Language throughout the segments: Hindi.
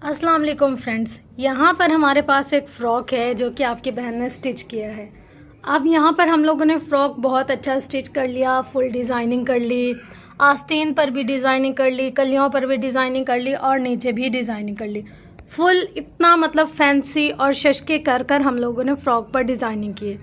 अस्सलाम वालेकुम फ्रेंड्स, यहाँ पर हमारे पास एक फ़्रॉक है जो कि आपकी बहन ने स्टिच किया है। अब यहाँ पर हम लोगों ने फ़्रॉक बहुत अच्छा स्टिच कर लिया, फुल डिज़ाइनिंग कर ली, आस्तीन पर भी डिज़ाइनिंग कर ली, कलियों पर भी डिज़ाइनिंग कर ली और नीचे भी डिज़ाइनिंग कर ली। फुल इतना मतलब फैंसी और शशके कर कर हम लोगों ने फ़्रॉक पर डिज़ाइनिंग की है।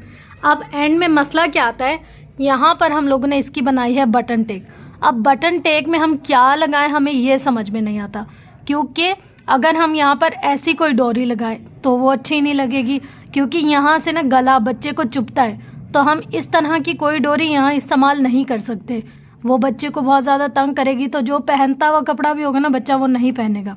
अब एंड में मसला क्या आता है, यहाँ पर हम लोगों ने इसकी बनाई है बटन टेक। अब बटन टेक में हम क्या लगाएं हमें ये समझ में नहीं आता, क्योंकि अगर हम यहाँ पर ऐसी कोई डोरी लगाएं तो वो अच्छी नहीं लगेगी, क्योंकि यहाँ से ना गला बच्चे को चुभता है। तो हम इस तरह की कोई डोरी यहाँ इस्तेमाल नहीं कर सकते, वो बच्चे को बहुत ज़्यादा तंग करेगी। तो जो पहनता हुआ कपड़ा भी होगा ना बच्चा, वो नहीं पहनेगा।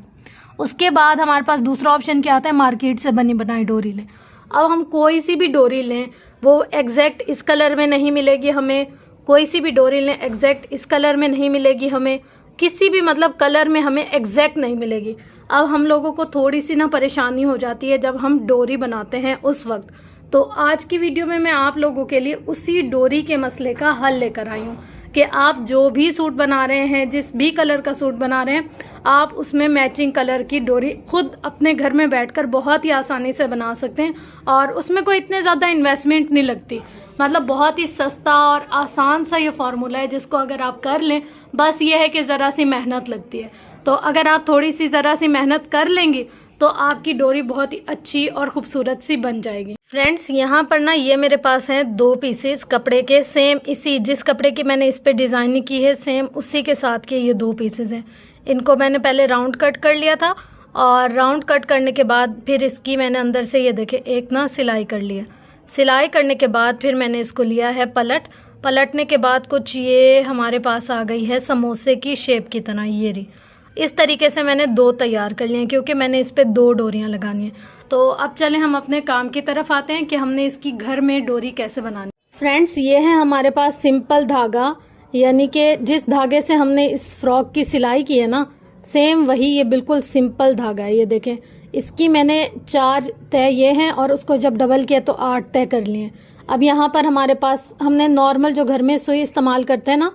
उसके बाद हमारे पास दूसरा ऑप्शन क्या आता है, मार्केट से बनी बनाई डोरी लें। अब हम कोई सी भी डोरी लें, वो एग्जैक्ट इस कलर में नहीं मिलेगी हमें। कोई सी भी डोरी लें एग्जैक्ट इस कलर में नहीं मिलेगी हमें, किसी भी मतलब कलर में हमें एग्जैक्ट नहीं मिलेगी। अब हम लोगों को थोड़ी सी ना परेशानी हो जाती है जब हम डोरी बनाते हैं उस वक्त। तो आज की वीडियो में मैं आप लोगों के लिए उसी डोरी के मसले का हल लेकर आई हूँ कि आप जो भी सूट बना रहे हैं, जिस भी कलर का सूट बना रहे हैं, आप उसमें मैचिंग कलर की डोरी खुद अपने घर में बैठकर बहुत ही आसानी से बना सकते हैं। और उसमें कोई इतने ज़्यादा इन्वेस्टमेंट नहीं लगती, मतलब बहुत ही सस्ता और आसान सा ये फार्मूला है जिसको अगर आप कर लें, बस ये है कि ज़रा सी मेहनत लगती है। तो अगर आप थोड़ी सी ज़रा सी मेहनत कर लेंगी तो आपकी डोरी बहुत ही अच्छी और खूबसूरत सी बन जाएगी। फ्रेंड्स, यहाँ पर ना ये मेरे पास हैं 2 पीसेस कपड़े के, सेम इसी जिस कपड़े की मैंने इस पे डिज़ाइनिंग की है सेम उसी के साथ के ये 2 पीसेस हैं। इनको मैंने पहले राउंड कट कर लिया था और राउंड कट करने के बाद फिर इसकी मैंने अंदर से ये देखे एक ना सिलाई कर लिया। सिलाई करने के बाद फिर मैंने इसको लिया है पलटने के बाद कुछ ये हमारे पास आ गई है समोसे की शेप की तरह। ये रही, इस तरीके से मैंने 2 तैयार कर लिए हैं क्योंकि मैंने इस पे 2 डोरियां लगानी हैं। तो अब चलें हम अपने काम की तरफ आते हैं कि हमने इसकी घर में डोरी कैसे बनानी। फ्रेंड्स, ये है हमारे पास सिंपल धागा, यानी कि जिस धागे से हमने इस फ्रॉक की सिलाई की है ना, सेम वही ये बिल्कुल सिंपल धागा है। ये देखें, इसकी मैंने 4 तय ये हैं और उसको जब डबल किया तो 8 तय कर लिए। अब यहाँ पर हमारे पास हमने नॉर्मल जो घर में सुई इस्तेमाल करते हैं ना,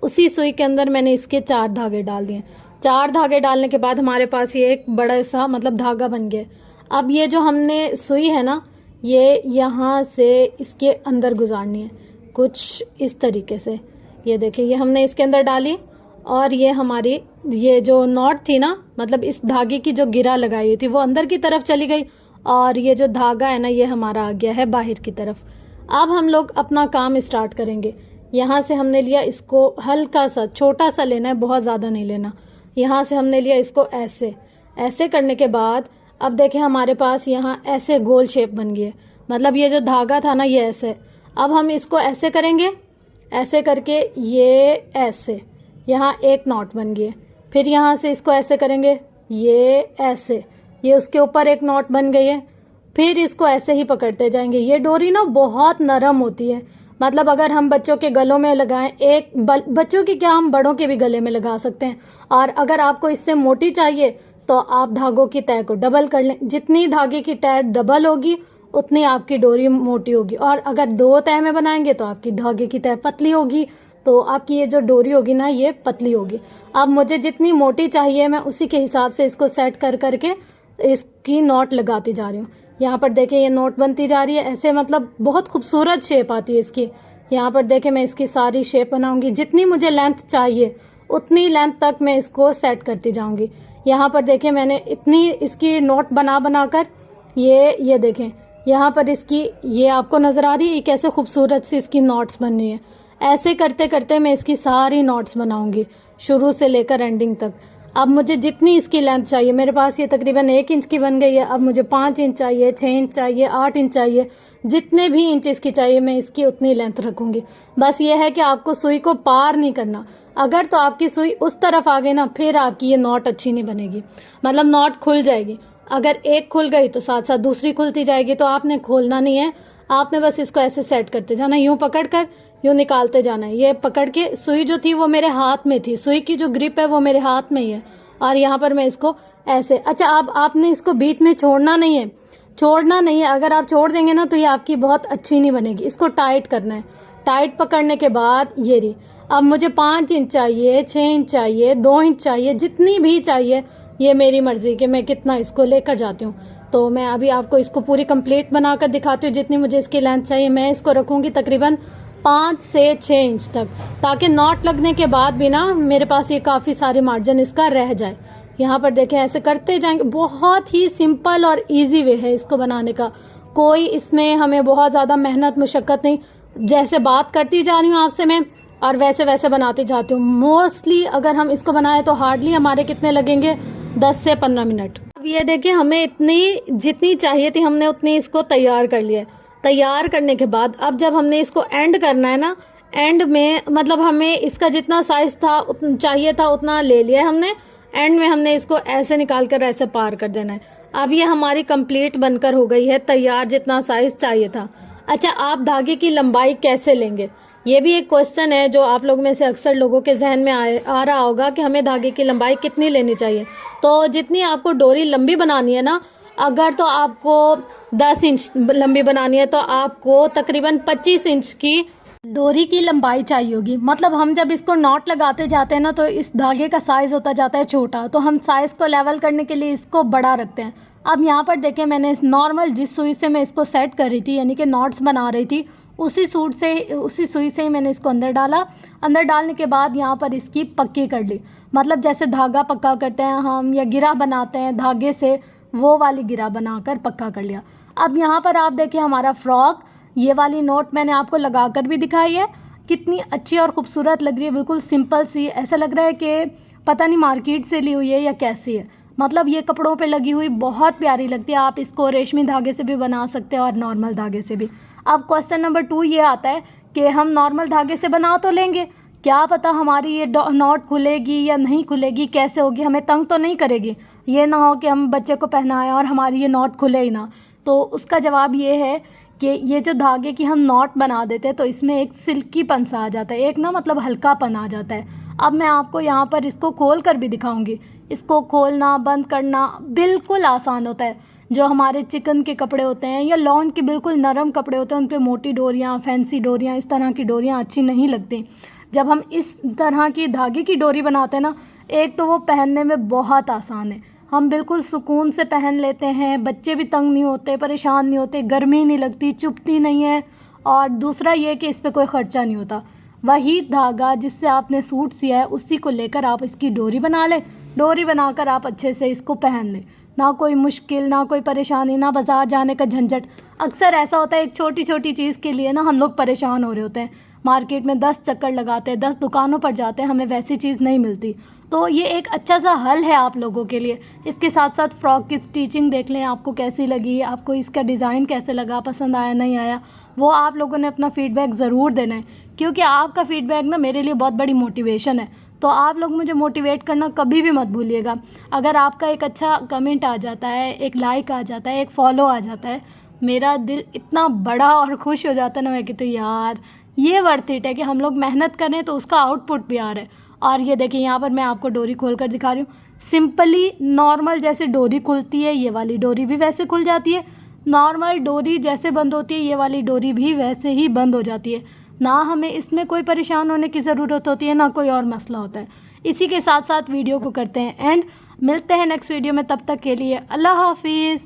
उसी सुई के अंदर मैंने इसके 4 धागे डाल दिए। 4 धागे डालने के बाद हमारे पास ये एक बड़ा सा मतलब धागा बन गया। अब ये जो हमने सुई है ना, ये यहाँ से इसके अंदर गुजारनी है कुछ इस तरीके से। ये देखिए, ये हमने इसके अंदर डाली और ये हमारी ये जो नॉट थी ना, मतलब इस धागे की जो गिरा लगाई हुई थी वो अंदर की तरफ चली गई और ये जो धागा है ना ये हमारा आ गया है बाहर की तरफ। अब हम लोग अपना काम स्टार्ट करेंगे। यहाँ से हमने लिया, इसको हल्का सा छोटा सा लेना है, बहुत ज़्यादा नहीं लेना। यहाँ से हमने लिया इसको ऐसे करने के बाद अब देखें हमारे पास यहाँ ऐसे गोल शेप बन गई है, मतलब ये जो धागा था ना ये ऐसे। अब हम इसको ऐसे करेंगे, ऐसे करके ये ऐसे यहाँ एक नॉट बन गई है। फिर यहाँ से इसको ऐसे करेंगे, ये ऐसे, ये उसके ऊपर एक नॉट बन गई है। फिर इसको ऐसे ही पकड़ते जाएंगे। ये डोरी ना बहुत नरम होती है, मतलब अगर हम बच्चों के गलों में लगाएं, बच्चों की क्या, हम बड़ों के भी गले में लगा सकते हैं। और अगर आपको इससे मोटी चाहिए तो आप धागों की तय को डबल कर लें। जितनी धागे की तय डबल होगी उतनी आपकी डोरी मोटी होगी, और अगर 2 तय में बनाएंगे तो आपकी धागे की तय पतली होगी, तो आपकी ये जो डोरी होगी ना ये पतली होगी। अब मुझे जितनी मोटी चाहिए मैं उसी के हिसाब से इसको सेट कर करके इसकी नॉट लगाती जा रही हूँ। यहाँ पर देखें ये नोट बनती जा रही है ऐसे, मतलब बहुत खूबसूरत शेप आती है इसकी। यहाँ पर देखें मैं इसकी सारी शेप बनाऊंगी, जितनी मुझे लेंथ चाहिए उतनी लेंथ तक मैं इसको सेट करती जाऊंगी। यहाँ पर देखें मैंने इतनी इसकी नोट बना कर ये देखें यहाँ पर इसकी, ये आपको नज़र आ रही है कैसे खूबसूरत सी इसकी नॉट्स बन रही है। ऐसे करते करते मैं इसकी सारी नॉट्स बनाऊंगी शुरू से लेकर एंडिंग तक। अब मुझे जितनी इसकी लेंथ चाहिए, मेरे पास ये तकरीबन 1 इंच की बन गई है। अब मुझे 5 इंच चाहिए, 6 इंच चाहिए, 8 इंच चाहिए, जितने भी इंच इसकी चाहिए मैं इसकी उतनी लेंथ रखूंगी। बस ये है कि आपको सुई को पार नहीं करना। अगर तो आपकी सुई उस तरफ आ गई ना, फिर आपकी ये नॉट अच्छी नहीं बनेगी, मतलब नॉट खुल जाएगी। अगर एक खुल गई तो साथ साथ दूसरी खुलती जाएगी, तो आपने खोलना नहीं है, आपने बस इसको ऐसे सेट करते जाना, यूं पकड़ कर यूं निकालते जाना है। ये पकड़ के, सुई जो थी वो मेरे हाथ में थी, सुई की जो ग्रिप है वो मेरे हाथ में ही है, और यहाँ पर मैं इसको ऐसे। अच्छा, अब आपने इसको बीच में छोड़ना नहीं है, अगर आप छोड़ देंगे ना तो ये आपकी बहुत अच्छी नहीं बनेगी। इसको टाइट करना है। टाइट पकड़ने के बाद ये रही, अब मुझे 5 इंच चाहिए, 6 इंच चाहिए, 2 इंच चाहिए, जितनी भी चाहिए ये मेरी मर्ज़ी कि मैं कितना इसको लेकर जाती हूँ। तो मैं अभी आपको इसको पूरी कंप्लीट बनाकर दिखाती हूँ जितनी मुझे इसकी लेंथ चाहिए। मैं इसको रखूँगी तकरीबन 5 से 6 इंच तक, ताकि नॉट लगने के बाद भी ना मेरे पास ये काफ़ी सारे मार्जिन इसका रह जाए। यहाँ पर देखें, ऐसे करते जाएंगे। बहुत ही सिंपल और इजी वे है इसको बनाने का, कोई इसमें हमें बहुत ज़्यादा मेहनत मुशक्क़त नहीं। जैसे बात करती जा रही हूँ आपसे मैं, और वैसे वैसे बनाती जाती हूँ। मोस्टली अगर हम इसको बनाएं तो हार्डली हमारे कितने लगेंगे, 10 से 15 मिनट। अब ये देखिए, हमें इतनी जितनी चाहिए थी हमने उतनी इसको तैयार कर लिया। तैयार करने के बाद अब जब हमने इसको एंड करना है ना, एंड में मतलब हमें इसका जितना साइज़ था चाहिए था उतना ले लिया है हमने। एंड में हमने इसको ऐसे निकाल कर ऐसे पार कर देना है। अब ये हमारी कंप्लीट बनकर हो गई है तैयार, जितना साइज़ चाहिए था। अच्छा, आप धागे की लंबाई कैसे लेंगे, ये भी एक क्वेश्चन है जो आप लोग में से अक्सर लोगों के जहन में आ रहा होगा कि हमें धागे की लंबाई कितनी लेनी चाहिए। तो जितनी आपको डोरी लंबी बनानी है ना, अगर तो आपको 10 इंच लंबी बनानी है तो आपको तकरीबन 25 इंच की डोरी की लंबाई चाहिए होगी। मतलब हम जब इसको नॉट लगाते जाते हैं ना, तो इस धागे का साइज़ होता जाता है छोटा, तो हम साइज़ को लेवल करने के लिए इसको बड़ा रखते हैं। अब यहाँ पर देखें, मैंने इस नॉर्मल जिस सुई से मैं इसको सेट कर रही थी, यानी कि नॉट्स बना रही थी, उसी सुई से ही मैंने इसको अंदर डाला। अंदर डालने के बाद यहाँ पर इसकी पक्की कर ली। मतलब जैसे धागा पक्का करते हैं हम, या गिरा बनाते हैं धागे से, वो वाली गिरा बनाकर पक्का कर लिया। अब यहाँ पर आप देखें, हमारा फ्रॉक, ये वाली नोट मैंने आपको लगा कर भी दिखाई है, कितनी अच्छी और ख़ूबसूरत लग रही है। बिल्कुल सिंपल सी, ऐसा लग रहा है कि पता नहीं मार्केट से ली हुई है या कैसी है। मतलब ये कपड़ों पे लगी हुई बहुत प्यारी लगती है। आप इसको रेशमी धागे से भी बना सकते हैं और नॉर्मल धागे से भी। अब क्वेश्चन नंबर 2 ये आता है कि हम नॉर्मल धागे से बना तो लेंगे, क्या पता हमारी ये नॉट खुलेगी या नहीं खुलेगी, कैसे होगी, हमें तंग तो नहीं करेगी, ये ना हो कि हम बच्चे को पहनाएं और हमारी ये नॉट खुले ही ना। तो उसका जवाब ये है कि ये जो धागे की हम नॉट बना देते हैं तो इसमें एक सिल्कीपन सा आ जाता है, एक ना मतलब हल्कापन आ जाता है। अब मैं आपको यहाँ पर इसको खोल कर भी दिखाऊंगी। इसको खोलना बंद करना बिल्कुल आसान होता है। जो हमारे चिकन के कपड़े होते हैं या लॉन के बिल्कुल नरम कपड़े होते हैं, उन पे मोटी डोरियाँ, फैंसी डोरियाँ, इस तरह की डोरियाँ अच्छी नहीं लगती। जब हम इस तरह की धागे की डोरी बनाते हैं ना, एक तो वो पहनने में बहुत आसान है, हम बिल्कुल सुकून से पहन लेते हैं, बच्चे भी तंग नहीं होते, परेशान नहीं होते, गर्मी नहीं लगती, चुभती नहीं है। और दूसरा ये कि इस पर कोई ख़र्चा नहीं होता। वही धागा जिससे आपने सूट सिया है उसी को लेकर आप इसकी डोरी बना लें। डोरी बनाकर आप अच्छे से इसको पहन लें, ना कोई मुश्किल, ना कोई परेशानी, ना बाज़ार जाने का झंझट। अक्सर ऐसा होता है, एक छोटी छोटी चीज़ के लिए ना हम लोग परेशान हो रहे होते हैं, मार्केट में 10 चक्कर लगाते हैं, 10 दुकानों पर जाते हैं, हमें वैसी चीज़ नहीं मिलती। तो ये एक अच्छा सा हल है आप लोगों के लिए। इसके साथ साथ फ़्रॉक की स्टिचिंग देख लें, आपको कैसी लगी, आपको इसका डिज़ाइन कैसे लगा, पसंद आया नहीं आया, वो आप लोगों ने अपना फ़ीडबैक ज़रूर देना है, क्योंकि आपका फ़ीडबैक ना मेरे लिए बहुत बड़ी मोटिवेशन है। तो आप लोग मुझे मोटिवेट करना कभी भी मत भूलिएगा। अगर आपका एक अच्छा कमेंट आ जाता है, एक लाइक आ जाता है, एक फॉलो आ जाता है, मेरा दिल इतना बड़ा और खुश हो जाता है ना, मैं कहती हूँ यार ये वर्थ इट है कि हम लोग मेहनत करें तो उसका आउटपुट भी आ रहा है। और ये देखिए, यहाँ पर मैं आपको डोरी खोल कर दिखा रही हूँ। सिंपली नॉर्मल जैसे डोरी खुलती है, ये वाली डोरी भी वैसे खुल जाती है। नॉर्मल डोरी जैसे बंद होती है, ये वाली डोरी भी वैसे ही बंद हो जाती है। ना हमें इसमें कोई परेशान होने की ज़रूरत होती है, ना कोई और मसला होता है। इसी के साथ साथ वीडियो को करते हैं एंड, मिलते हैं नेक्स्ट वीडियो में। तब तक के लिए अल्लाह हाफिज़।